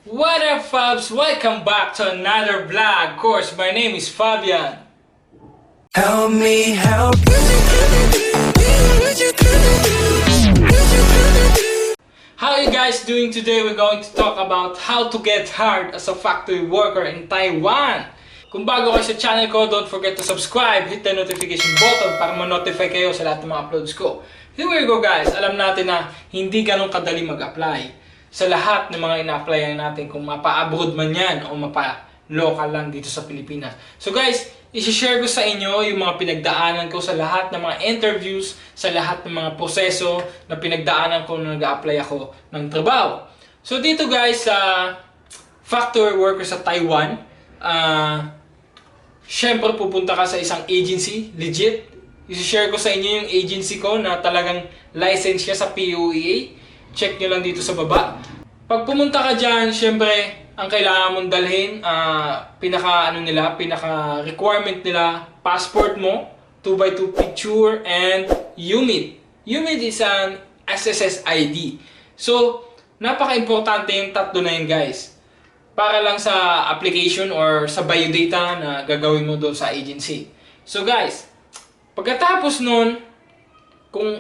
What up, Fabs? Welcome back to another vlog. Of course, my name is Fabian. Help me help. How are you guys doing today? We're going to talk about how to get hired as a factory worker in Taiwan. Kung bago kayo sa channel ko, don't forget to subscribe, hit the notification button para ma-notify kayo sa lahat ng mga uploads ko. Here we go guys, alam natin na hindi ganun kadali mag-apply sa lahat ng mga ina-applyan natin, kung mapa-abroad man yan o mapa-local lang dito sa Pilipinas. So guys, isi-share ko sa inyo yung mga pinagdaanan ko sa lahat ng mga interviews, sa lahat ng mga proseso na pinagdaanan ko nung nag-a-apply ako ng trabaho. So dito guys, sa factory worker sa Taiwan, syempre pupunta ka sa isang agency, legit. Isi-share ko sa inyo yung agency ko na talagang license siya sa POEA. Check nyo lang dito sa baba. Pag pumunta ka dyan, syempre, ang kailangan mong dalhin, pinaka requirement nila, passport mo, 2x2 picture, and UMID. UMID is an SSS ID. So, napaka-importante yung tatlo na yun, guys. Para lang sa application or sa biodata na gagawin mo doon sa agency. So, guys, pagkatapos nun,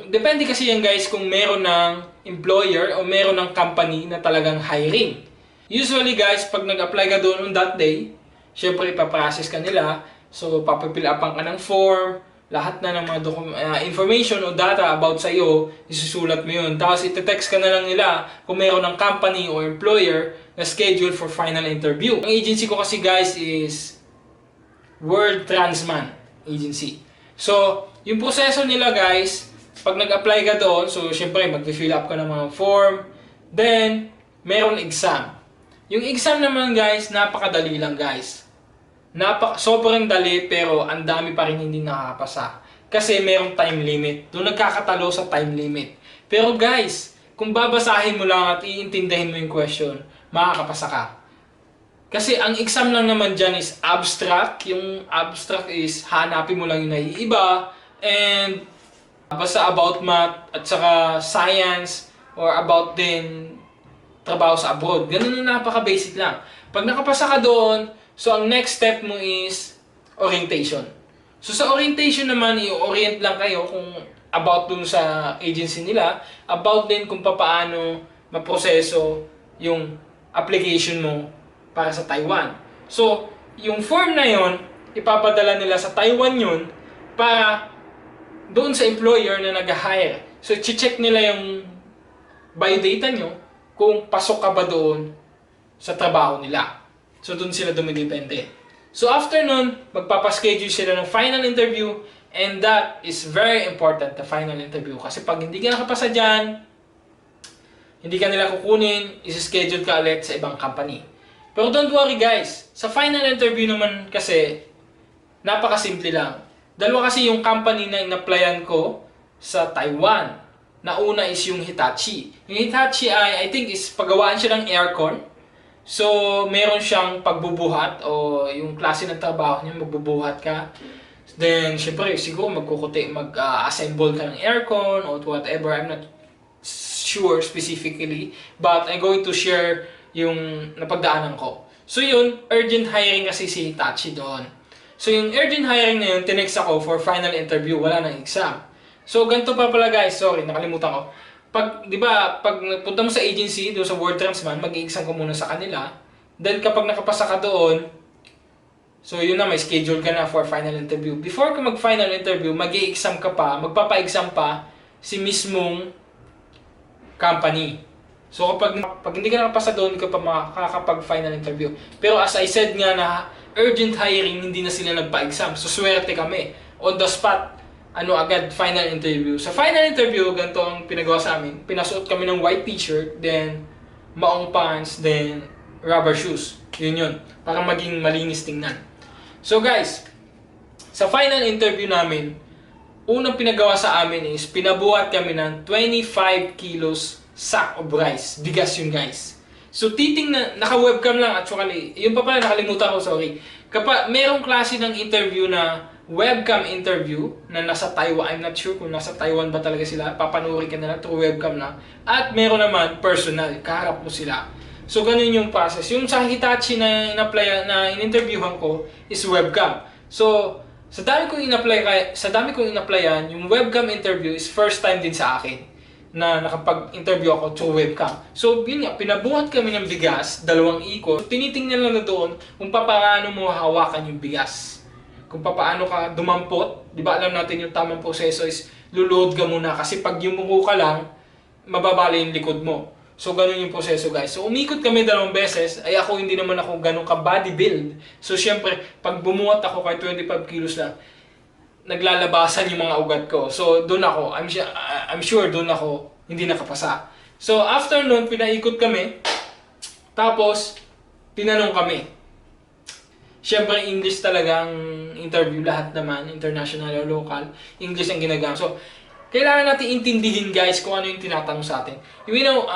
depende kasi yan guys kung meron ng employer o meron ng company na talagang hiring. Usually guys, pag nag-apply ka doon on that day, syempre ipaprocess ka nila. So, papifill upan ka ng form, lahat na ng mga information o data about sa iyo, isusulat mo yun. Tapos ite-text ka na lang nila kung meron ng company o employer na schedule for final interview. Ang agency ko kasi guys is World Transman Agency. So, yung proseso nila guys, pag nag-apply ka doon, so syempre mag-fill up ka ng mga form, then meron exam. Yung exam naman guys, napakadali lang guys. Sobrang dali pero ang dami pa rin hindi nakakapasa. Kasi merong time limit. Doon nagkakatalo sa time limit. Pero guys, kung babasahin mo lang at iintindihin mo yung question, makakapasa ka. Kasi ang exam lang naman dyan is abstract. Yung abstract is hanapin mo lang yung naiiba. And basta about math at saka science or about din trabaho sa abroad. Ganun na napaka-basic lang. Pag nakapasa ka doon, so ang next step mo is orientation. So sa orientation naman, i-orient lang kayo kung about dun sa agency nila, about din kung paano maproseso yung application mo para sa Taiwan. So, yung form na yon, ipapadala nila sa Taiwan yun para doon sa employer na nag-hire. So, check nila yung biodata nyo kung pasok ka ba doon sa trabaho nila. So, doon sila dumidepende. So, after nun, magpapaschedule sila ng final interview, and that is very important, the final interview. Kasi pag hindi ka nakapasa dyan, hindi ka nila kukunin, isi-schedule ka ulit sa ibang company. Pero don't worry guys, sa final interview naman kasi, napakasimple lang. Dalawa kasi yung company na in-applyan ko sa Taiwan. Nauna is yung Hitachi. Yung Hitachi ay, I think is paggawaan siya ng aircon. So, meron siyang pagbubuhat o yung klase ng trabaho niya, magbubuhat ka. Then, syempre, siguro mag-assemble ka ng aircon or whatever. I'm not sure specifically. But I'm going to share yung napagdaanan ko. So yun, urgent hiring kasi si Hitachi doon. So yung urgent hiring na yun, tinext ako for final interview, wala nang exam. So ganito pa pala guys, sorry, nakalimutan ko. Di ba, pag punta mo sa agency, doon sa World Transman, mag-i-exam ko muna sa kanila. Then kapag nakapasa ka doon, so yun na, may schedule ka na for final interview. Before ka mag-final interview, mag-i-exam ka pa, magpapa-exam pa si mismong company. So kapag hindi ka nakapasa doon, hindi ka pa makakapag-final interview. Pero as I said nga na urgent hiring, hindi na sila nagpa-exam. So swerte kami. On the spot, agad final interview. Sa final interview, ganito ang pinagawa sa amin. Pinasuot kami ng white t-shirt, then maong pants, then rubber shoes. Yun. Para maging malinis tingnan. So guys, sa final interview namin, unang pinagawa sa amin is pinabuhat kami ng 25 kilos sack of rice. Bigas yun guys. So titingnan, naka-webcam lang actually. Yung pa pala nakalimutan ko, sorry. Kapag merong klase ng interview na webcam interview na nasa Taiwan, I'm not sure kung nasa Taiwan ba talaga sila, papanoorin ka nila through webcam na. At meron naman personal, kaharap mo sila. So, ganun yung process. Yung sa Hitachi na in-interviewhan ko is webcam. So, sa dami kong in-applyan, yung webcam interview is first time din sa akin na nakapag-interview ako through webcam. So, yun nga, pinabuhat kami ng bigas, 2 ikot. Tinitingnan lang na doon kung paano mo hawakan yung bigas. Kung paano ka dumampot. Di ba alam natin yung tamang proseso is luluhod ka muna kasi pag yumuko ka lang, mababali yung likod mo. So, ganun yung proseso, guys. So, umikot kami 2 beses. Ay, hindi naman ako ganun ka-body build. So, syempre, pag bumuhat ako kahit 25 kilos lang, naglalabasan yung mga ugat ko. So, doon ako. I'm sure doon ako hindi nakapasa. So, after nun, pinaikot kami. Tapos, tinanong kami. Syempre, English talaga ang interview. Lahat naman, international o local. English ang ginagamit. So, kailangan natin intindihin, guys, kung ano yung tinatanong sa atin. You know,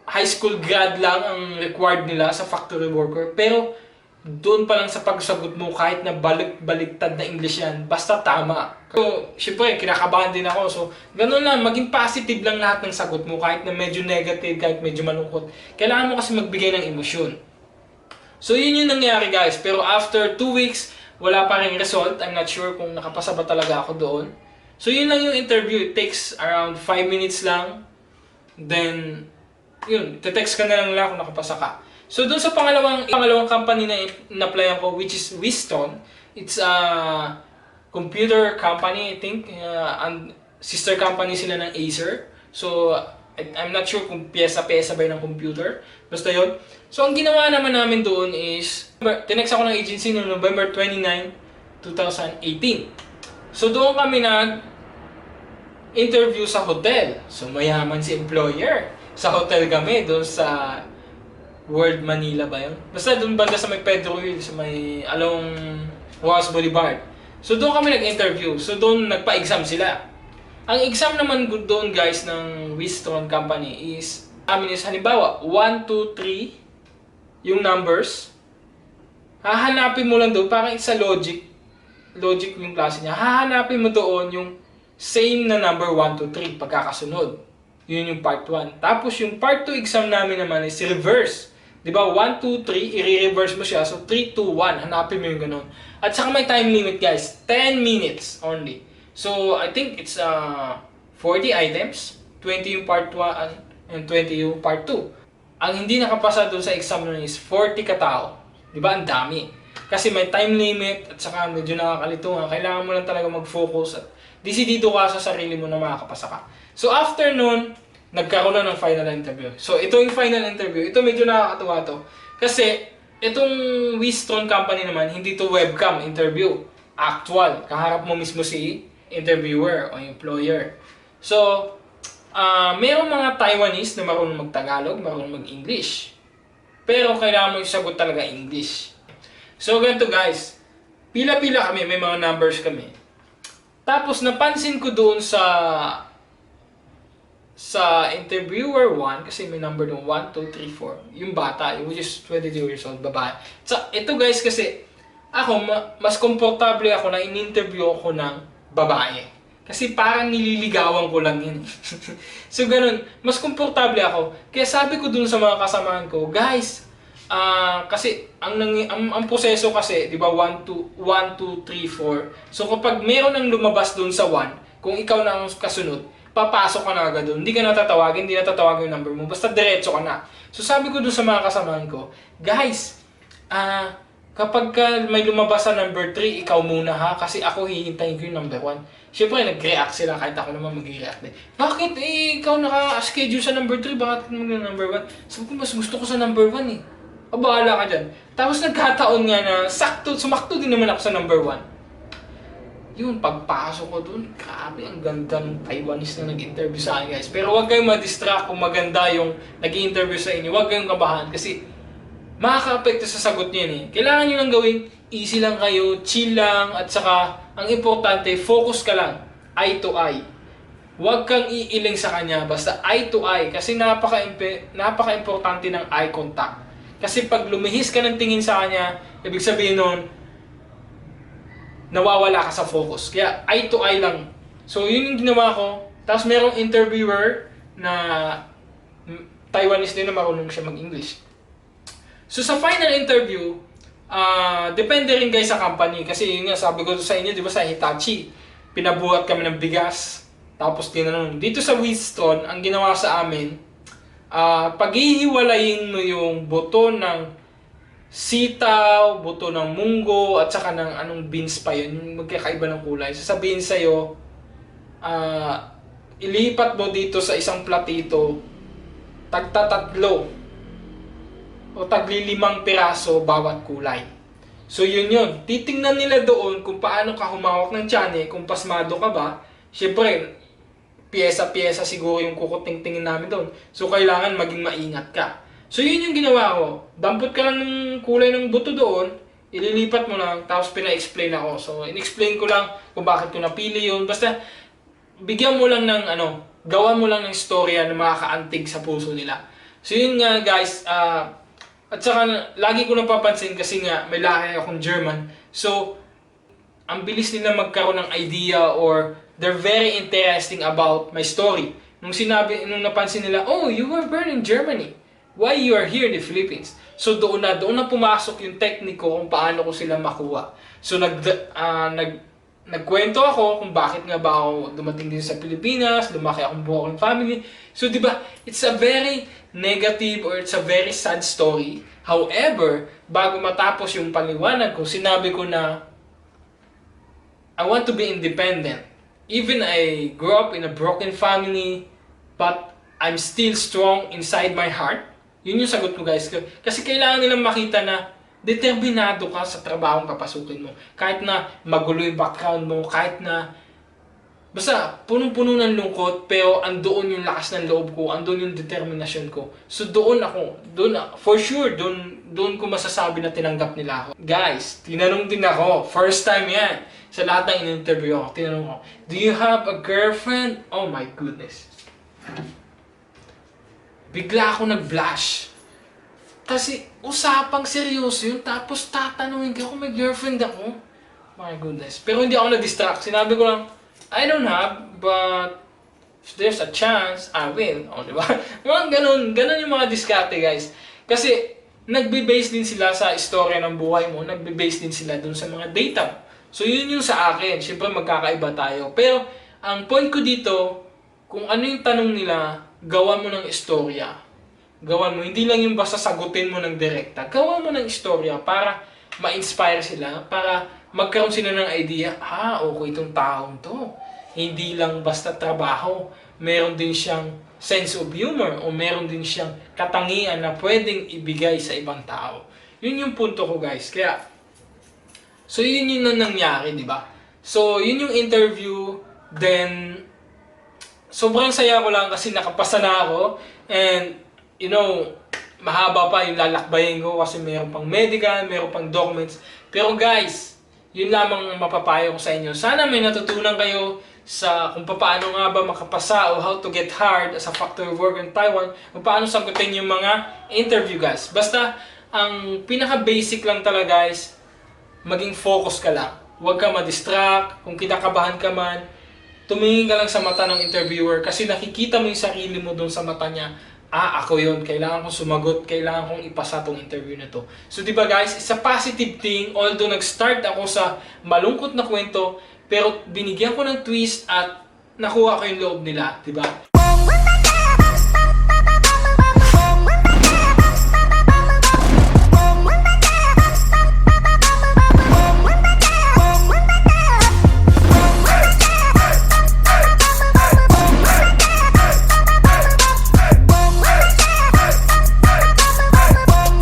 high school grad lang ang required nila sa factory worker. Pero, doon pa lang sa pagsagot mo, kahit na baliktad na English yan, basta tama. So, syempre, kinakabahan din ako. So, ganun lang, maging positive lang lahat ng sagot mo, kahit na medyo negative, kahit medyo malungkot. Kailangan mo kasi magbigay ng emosyon. So, yun yung nangyari, guys. Pero after 2 weeks, wala pa rin result. I'm not sure kung nakapasa ba talaga ako doon. So, yun lang yung interview. It takes around 5 minutes lang. Then, yun, te-text ka na lang kung nakapasa ka. So, doon sa pangalawang company na in-applyan ko, which is Wistron. It's a computer company, I think. And sister company sila ng Acer. So, I'm not sure kung pyesa-pyesa ba yun ng computer. Basta yun. So, ang ginawa naman namin doon is, tinext ako ng agency noong November 29, 2018. So, doon kami interview sa hotel. So, mayaman si employer. Sa hotel kami, doon sa World Manila ba yun? Basta doon banda sa may Pedro Hill, sa may along Rojas Boulevard. So, doon kami nag-interview. So, doon nagpa-exam sila. Ang exam naman doon, guys, ng Wistron Company is, halimbawa, 1, 2, 3, yung numbers. Hahanapin mo lang doon, parang sa logic yung klase niya. Hahanapin mo doon yung same na number 1, 2, 3, pagkakasunod. Yun yung part 1. Tapos yung part 2 exam namin naman is reverse. Diba? 1, 2, 3, i-reverse mo siya. So 3, 2, 1. Hanapin mo yung ganun. At saka may time limit, guys. 10 minutes only. So I think it's 40 items. 20 yung part 1 and 20 yung part 2. Ang hindi nakapasa doon sa exam nun is 40 katao. Diba? Ang dami. Kasi may time limit at saka medyo nakakalito nga. Kailangan mo lang talaga mag-focus at disidido ka sa sarili mo na makakapasa ka. So after nun, nagkaroon na ng final interview. So ito yung final interview. Ito medyo nakakatuwa to. Kasi itong Wistron Company naman, hindi to webcam interview. Actual. Kaharap mo mismo si interviewer o employer. So, mayroong mga Taiwanese na marunong mag-Tagalog, marunong mag-English. Pero kailangan mo isagot talaga English. So, ganito guys. Pila-pila kami, may mga numbers kami. Tapos, napansin ko doon sa interviewer 1, kasi may number doon, 1, 2, 3, 4. Yung bata, which is 22 years old, babae. So, ito guys, kasi ako, mas komportable ako na in-interview ako ng babae. Kasi parang nililigawan ko lang yun. So, ganun. Mas komportable ako. Kaya sabi ko dun sa mga kasamahan ko, guys, kasi ang proseso kasi, di ba, 1, 2, 3, 4. So, kapag meron nang lumabas dun sa 1, kung ikaw na ang kasunod, papasok ka na agad dun. Hindi ka natatawagin, hindi natatawagin yung number mo. Basta diretso ka na. So, sabi ko dun sa mga kasamahan ko, guys, kapag may lumabas sa number 3, ikaw muna ha, kasi ako hihintayin ko yung number 1. Siyempre, nag-react sila kahit ako naman mag-react din. Bakit? Ikaw naka-schedule sa number 3, bakit mo number 1? Sabi ko, mas gusto ko sa number 1 eh. Bahala ka dyan. Tapos nagkataon nga na sumakto din naman ako sa number 1. Yun, pagpasok ko dun, grabe, ang ganda ng Taiwanese na nag-interview sa akin, guys. Pero huwag kayong ma-distract kung maganda yung nag-interview sa inyo. Huwag kayong kabahan kasi makaka-apekto sa sagot niyan eh. Kailangan nyo lang gawin, easy lang kayo, chill lang, at saka, ang importante, focus ka lang, eye to eye. Huwag kang iiling sa kanya, basta eye to eye, kasi napaka-importante ng eye contact. Kasi pag lumihis ka ng tingin sa kanya, ibig sabihin nun, nawawala ka sa focus. Kaya eye to eye lang. So, yun yung ginawa ko. Tapos merong interviewer na Taiwanese din na marunong siya mag-English. So sa final interview, depende rin guys sa company. Kasi yun nga, sabi ko sa inyo, di ba sa Hitachi, pinabuhat kami ng bigas. Tapos tinanong, dito sa Winston, ang ginawa sa amin, paghihiwalayin mo yung buto ng sitaw, buto ng munggo, at saka ng anong beans pa yun, yung magkakaiba ng kulay. Sasabihin sa'yo, ilipat mo dito sa isang platito, tagtatatlo o tagli-5 piraso bawat kulay. So yun. Titingnan nila doon kung paano ka humawak ng tiyan, kung pasmado ka ba. Siyempre, piyesa-piyesa siguro yung kukuting-tingin namin doon. So kailangan maging maingat ka. So yun yung ginawa ko. Dampot ka lang ng kulay ng buto doon, ililipat mo lang, tapos pina-explain ako. So in-explain ko lang kung bakit ko napili yun. Basta bigyan mo lang ng gawa mo lang ng storya na makakaantig sa puso nila. So yun nga guys, at saka lagi ko napapansin kasi nga may lahi akong German. So ang bilis nila magkaroon ng idea or they're very interesting about my story. Nung napansin nila, oh, you were born in Germany. Why you are here in the Philippines? So doon na pumasok yung tekniko kung paano ko sila makuha. So nagkwento ako kung bakit nga ba ako dumating din sa Pilipinas, lumaki akong broken family. So di ba, it's a very negative or it's a very sad story. However, bago matapos yung paliwanag ko, sinabi ko na I want to be independent. Even I grew up in a broken family, but I'm still strong inside my heart. Yun yung sagot ko guys. Kasi kailangan nilang makita na determinado ka sa trabahong papasukin mo. Kahit na magulo yung background mo, kahit na basta punong-puno ng lungkot, pero andoon yung lakas ng loob ko, andoon yung determinasyon ko. So for sure, doon ko masasabi na tinanggap nila ako. Guys, tinanong din ako, first time yan, sa lahat ng in-interview ako, tinanong ko, do you have a girlfriend? Oh my goodness. Bigla ako nag-blush. Kasi usapang seryoso yun, tapos tatanungin ka kung may girlfriend ako. My goodness. Pero hindi ako na-distract. Sinabi ko lang, I don't have, but if there's a chance, I will. O, diba? Mga ganun yung mga diskarte, guys. Kasi, nagbe-base din sila sa istorya ng buhay mo, nagbe-base din sila dun sa mga data. So, yun yung sa akin. Siyempre, magkakaiba tayo. Pero, ang point ko dito, kung ano yung tanong nila, gawa mo ng istorya. Gawan mo. Hindi lang yung basta sagutin mo ng direkta. Gawa mo ng istorya para ma-inspire sila, para magkaroon sila ng idea, okay itong taong to. Hindi lang basta trabaho. Meron din siyang sense of humor o meron din siyang katangian na pwedeng ibigay sa ibang tao. Yun yung punto ko guys. Kaya, so yun yung nangyari, di ba? So, yun yung interview. Then, sobrang saya ko lang kasi nakapasa na ako. And, mahaba pa yung lalakbayin ko kasi mayroon pang medical, mayroon pang documents. Pero guys, yun lamang mapapayo ko sa inyo. Sana may natutunan kayo sa kung paano nga ba makapasa o how to get hired as a factory worker in Taiwan, kung paano sagutin yung mga interview guys. Basta, ang pinaka-basic lang talaga guys, maging focus ka lang. Huwag ka ma-distract, kung kinakabahan ka man, tumingin ka lang sa mata ng interviewer kasi nakikita mo yung sarili mo doon sa mata niya. Ako yun, kailangan kong sumagot, kailangan kong ipasa tong interview na to. So diba guys, it's a positive thing, although nag-start ako sa malungkot na kwento, pero binigyan ko ng twist at nakuha ko yung loob nila, diba?